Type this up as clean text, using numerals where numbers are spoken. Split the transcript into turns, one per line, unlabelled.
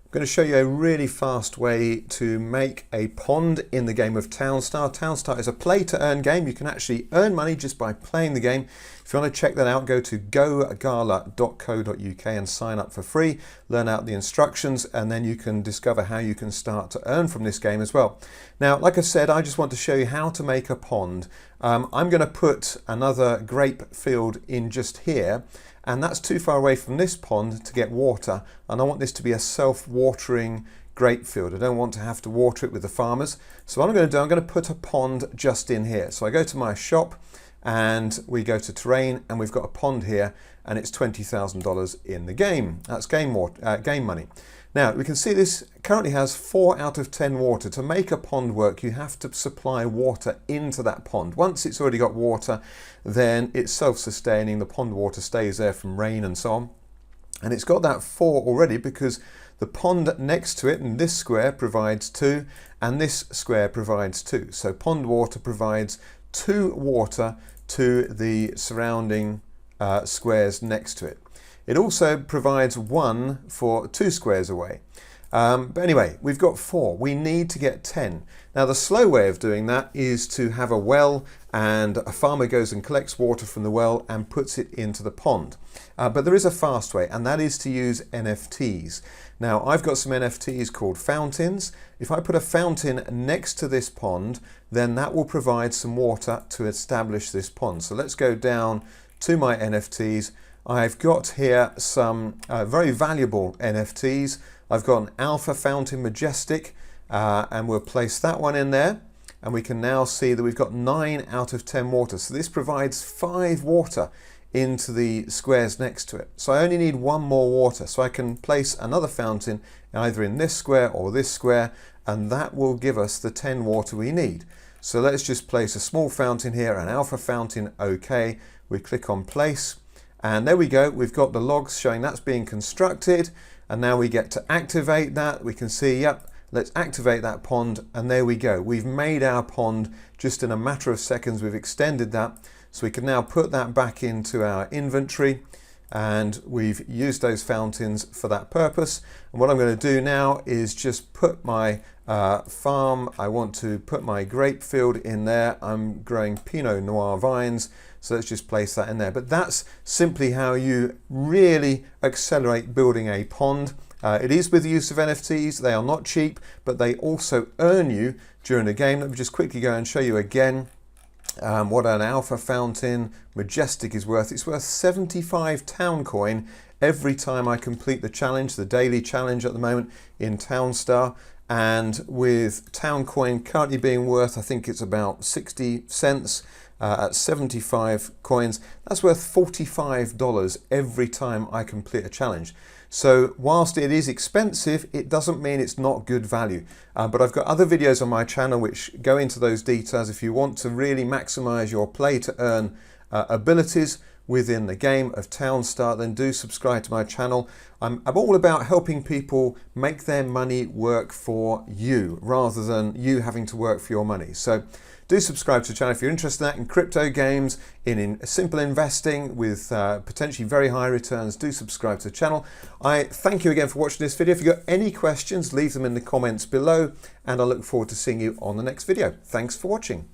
I'm going to show you a really fast way to make a pond in the game of Townstar. Townstar is a play to earn game. You can actually earn money just by playing the game. If you want to check that out, go to gogala.co.uk and sign up for free, learn out the instructions, and then you can discover how you can start to earn from this game as well. Now, like I said, I just want to show you how to make a pond. I'm going to put another grape field in just here, and that's too far away from this pond to get water, and I want this to be a self-watering grape field. I don't want to have to water it with the farmers. So what I'm going to do, I'm going to put a pond just in here. So I go to my shop and we go to terrain, and we've got a pond here, and it's $20,000 in the game. That's game money. Now we can see this currently has 4 out of 10 water. To make a pond work, you have to supply water into that pond. Once it's already got water, then it's self-sustaining. The pond water stays there from rain and so on. And it's got that 4 already because the pond next to it, and this square provides 2, and this square provides 2. So pond water provides 2 water to the surrounding squares next to it. It also provides 1 for 2 squares away. But anyway, we've got 4. We need to get 10. Now the slow way of doing that is to have a well, and a farmer goes and collects water from the well and puts it into the pond. But there is a fast way, and that is to use NFTs. Now I've got some NFTs called fountains. If I put a fountain next to this pond, then that will provide some water to establish this pond. So let's go down to my NFTs. I've got here some very valuable NFTs. I've got an Alpha Fountain Majestic, and we'll place that one in there. And we can now see that we've got 9 out of 10 water. So this provides 5 water into the squares next to it. So I only need 1 more water. So I can place another fountain either in this square or this square, and that will give us the 10 water we need. So let's just place a small fountain here, an Alpha Fountain, OK. We click on place. And there we go, we've got the logs showing that's being constructed, and now we get to activate that. We can see, yep, let's activate that pond, and there we go. We've made our pond just in a matter of seconds. We've extended that, so we can now put that back into our inventory, and we've used those fountains for that purpose. And what I'm going to do now is just put my farm. I want to put my grape field in there. I'm growing Pinot Noir vines, so let's just place that in there. But that's simply how you really accelerate building a pond. It is with the use of NFTs. They are not cheap, but they also earn you during the game. Let me just quickly go and show you again what an Alpha Fountain Majestic is worth. It's worth 75 town coin every time I complete the challenge, the daily challenge at the moment in Townstar. And with town coin currently being worth, I think it's about 60 cents at 75 coins, that's worth $45 every time I complete a challenge. So whilst it is expensive, it doesn't mean it's not good value. But I've got other videos on my channel which go into those details. If you want to really maximize your play to earn abilities within the game of Townstar, then do subscribe to my channel. I'm all about helping people make their money work for you rather than you having to work for your money. So do subscribe to the channel if you're interested in that, in crypto games, in simple investing with potentially very high returns. Do subscribe to the channel. I thank you again for watching this video. If you've got any questions, leave them in the comments below, and I look forward to seeing you on the next video. Thanks for watching.